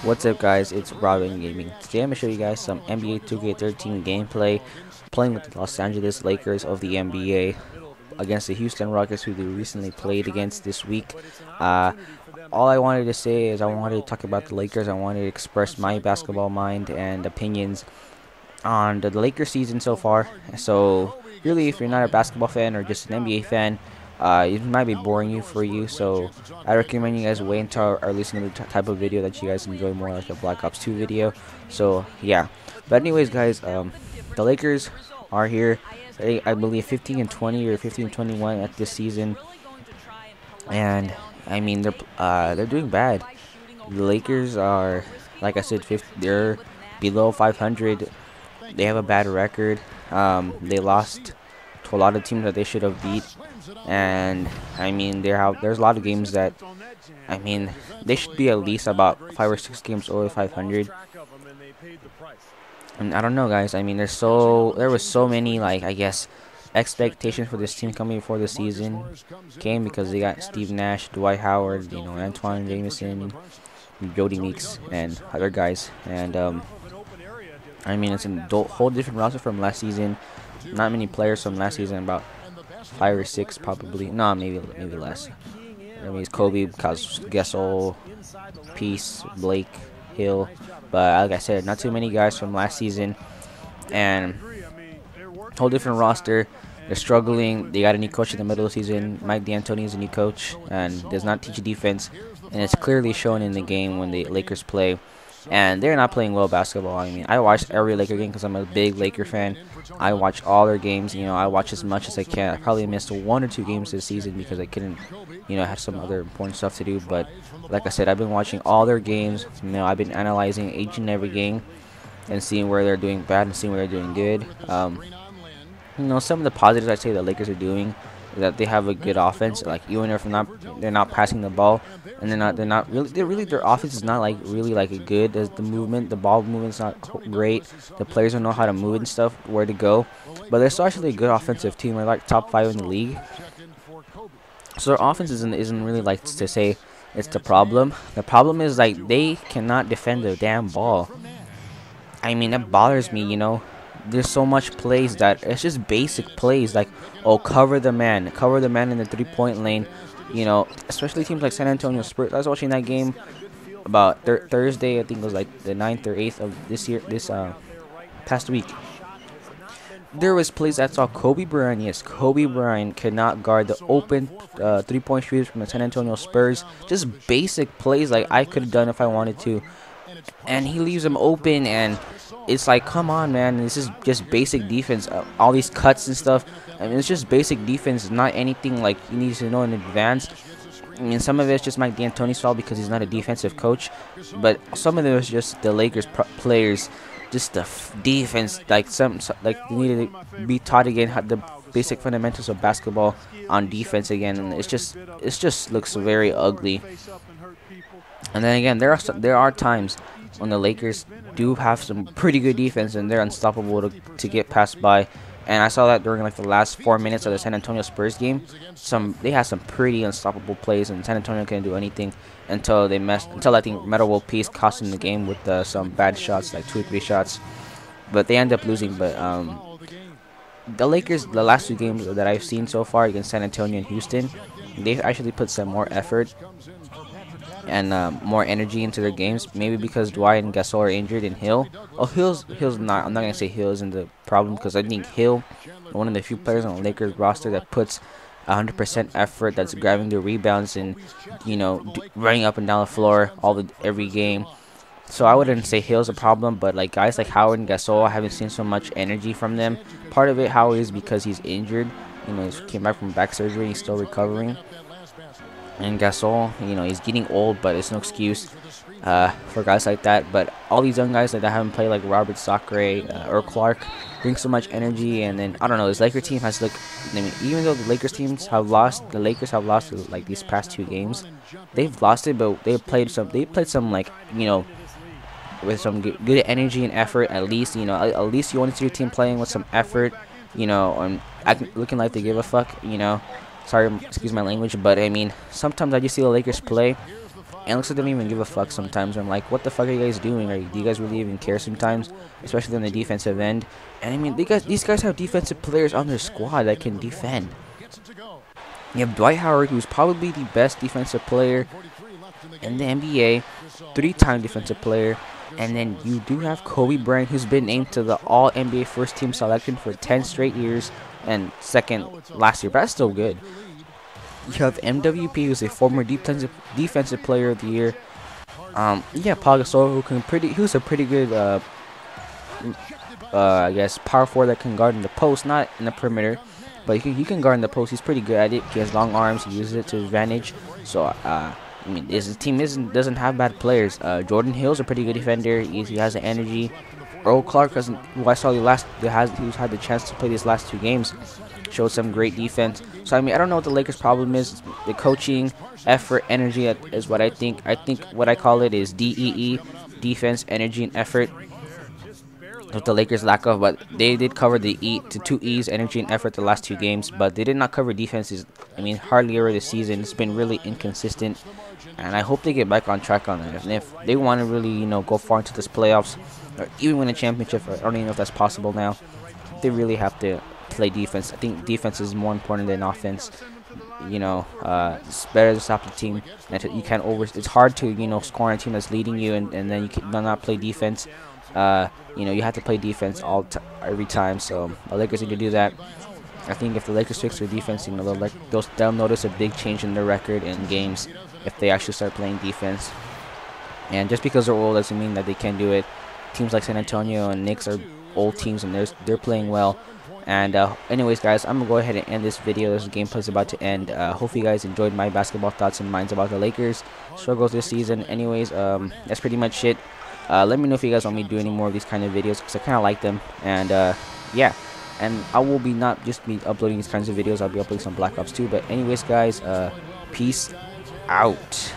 What's up, guys? It's RobinnGaming. Today I'm going to show you guys some NBA 2K13 gameplay playing with the Los Angeles Lakers of the NBA against the Houston Rockets, who they recently played against this week. Uh, all I wanted to say is I wanted to talk about the Lakers. I wanted to express my basketball mind and opinions on the Lakers season so far. So really, if you're not a basketball fan or just an NBA fan, it might be boring for you. So I recommend you guys wait until or listen to the type of video that you guys enjoy more, like a Black Ops 2 video. So yeah, but anyways, guys, the Lakers are here. I believe 15 and 20 or 15 and 21 at this season, and I mean they're doing bad. The Lakers are, like I said, they're below 500. They have a bad record. They lost to a lot of teams that they should have beat, and I mean there's a lot of games that I mean they should be at least about 5 or 6 games over 500. And I don't know, guys. I mean there was so many, like, I guess, expectations for this team coming before the season came, because they got Steve Nash, Dwight Howard, Antoine Jameson, Jody Meeks, and other guys, and I mean, it's a whole different roster from last season. Not many players from last season, about 5 or 6 probably. No, maybe less. I mean, it's Kobe, Gasol, Peace, Blake, Hill. But like I said, not too many guys from last season, and whole different roster. They're struggling. They got a new coach in the middle of the season. Mike D'Antoni is a new coach and does not teach defense, and it's clearly shown in the game when the Lakers play. And they're not playing well basketball. I mean, I watch every Laker game because I'm a big Laker fan. I watch all their games. I watch as much as I can. I probably missed 1 or 2 games this season because I couldn't, I had some other important stuff to do. But like I said, I've been watching all their games. I've been analyzing each and every game and seeing where they're doing bad and seeing where they're doing good. Some of the positives I'd say the Lakers are doing is that they have a good offense. Like, even if they're not passing the ball, and their offense is not like really like a good. As the ball movement's not great. The players don't know how to move and stuff, where to go. But they're still actually a good offensive team. They're like top 5 in the league. So their offense isn't really, like, to say it's the problem. The problem is, like, they cannot defend the damn ball. I mean, that bothers me. There's so much plays that it's just basic plays, like, oh, cover the man in the 3-point lane. Especially teams like San Antonio Spurs. I was watching that game about Thursday. I think it was like the 9th or 8th of this past week. There was plays that saw Kobe Bryant. Yes, Kobe Bryant cannot guard the open 3-point shooters from the San Antonio Spurs. Just basic plays like I could have done if I wanted to, and he leaves them open, and it's like, come on, man. This is just basic defense. All these cuts and stuff. I mean, it's just basic defense, not anything like you need to know in advance. I mean, some of it's just Mike D'Antoni's fault because he's not a defensive coach, but some of it was just the Lakers players, just the defense. Like they needed to be taught again the basic fundamentals of basketball on defense again, and it just looks very ugly. And then again, there are times when the Lakers do have some pretty good defense and they're unstoppable to get passed by. And I saw that during like the last 4 minutes of the San Antonio Spurs game. They had some pretty unstoppable plays, and San Antonio couldn't do anything until I think Metta World Peace cost them the game with some bad shots, like 2 or 3 shots. But they end up losing. But the Lakers, the last 2 games that I've seen so far against San Antonio and Houston, they've actually put some more effort and more energy into their games. Maybe because Dwight and Gasol are injured, and Hill. Oh, Hill's not. I'm not gonna say Hill isn't the problem, because I think Hill, one of the few players on the Lakers roster that puts 100% effort, that's grabbing the rebounds and running up and down the floor every game. So I wouldn't say Hill's a problem, but like guys like Howard and Gasol, I haven't seen so much energy from them. Part of it, Howard, is because he's injured. He came back from back surgery. He's still recovering. And Gasol, he's getting old, but it's no excuse for guys like that. But all these young guys that haven't played, like Robert Sacre or Clark, bring so much energy. And then I don't know, this Lakers team has even though the Lakers have lost like these past 2 games, they've lost it, but they played some like with some good energy and effort. At least you want to see your team playing with some effort, and looking like they give a fuck. Sorry, excuse my language, but I mean, sometimes I just see the Lakers play, And it looks like they don't even give a fuck sometimes. I'm like, what the fuck are you guys doing? Do you guys really even care sometimes? Especially on the defensive end. And I mean, these guys have defensive players on their squad that can defend. You have Dwight Howard, who's probably the best defensive player in the NBA, 3-time defensive player. And then you do have Kobe Bryant, who's been named to the All-NBA First Team selection for 10 straight years and second last year, but that's still good. You have MWP, who's a former defensive player of the year. Yeah, Paul Gasol, who's a pretty good, I guess, power forward that can guard in the post, not in the perimeter, but he can guard in the post. He's pretty good at it. He has long arms. He uses it to his advantage. So, I mean, his team doesn't have bad players. Jordan Hill's a pretty good defender. He has the energy. Earl Clark, who I saw who's had the chance to play these last 2 games, showed some great defense. So I mean, I don't know what the Lakers' problem is. The coaching, effort, energy is what I think. I think what I call it is DEE, defense, energy, and effort. What the Lakers lack of, but they did cover the 2 E's, energy and effort, the last 2 games, but they did not cover defenses. I mean, hardly ever this season. It's been really inconsistent, and I hope they get back on track on that. And if they want to really, you know, go far into this playoffs or even win a championship, I don't even know if that's possible now. They really have to play defense. I think defense is more important than offense. You know, it's better to stop the team. And you can't it's hard to, you know, score on a team that's leading you, and then you can not play defense. You know, you have to play defense every time. So the Lakers need to do that. I think if the Lakers fix their defense, you know, they'll notice a big change in their record in games if they actually start playing defense. And just because they're old doesn't mean that they can't do it. Teams like San Antonio and Knicks are old teams, and they're playing well. And anyways, guys, I'm gonna go ahead and end this video. This gameplay is about to end. Hope you guys enjoyed my basketball thoughts and minds about the Lakers struggles this season. Anyways, that's pretty much it. Let me know if you guys want me to do any more of these kind of videos, because I kind of like them. And yeah, and I will be not just be uploading these kinds of videos. I'll be uploading some Black Ops too. But anyways, guys, peace out.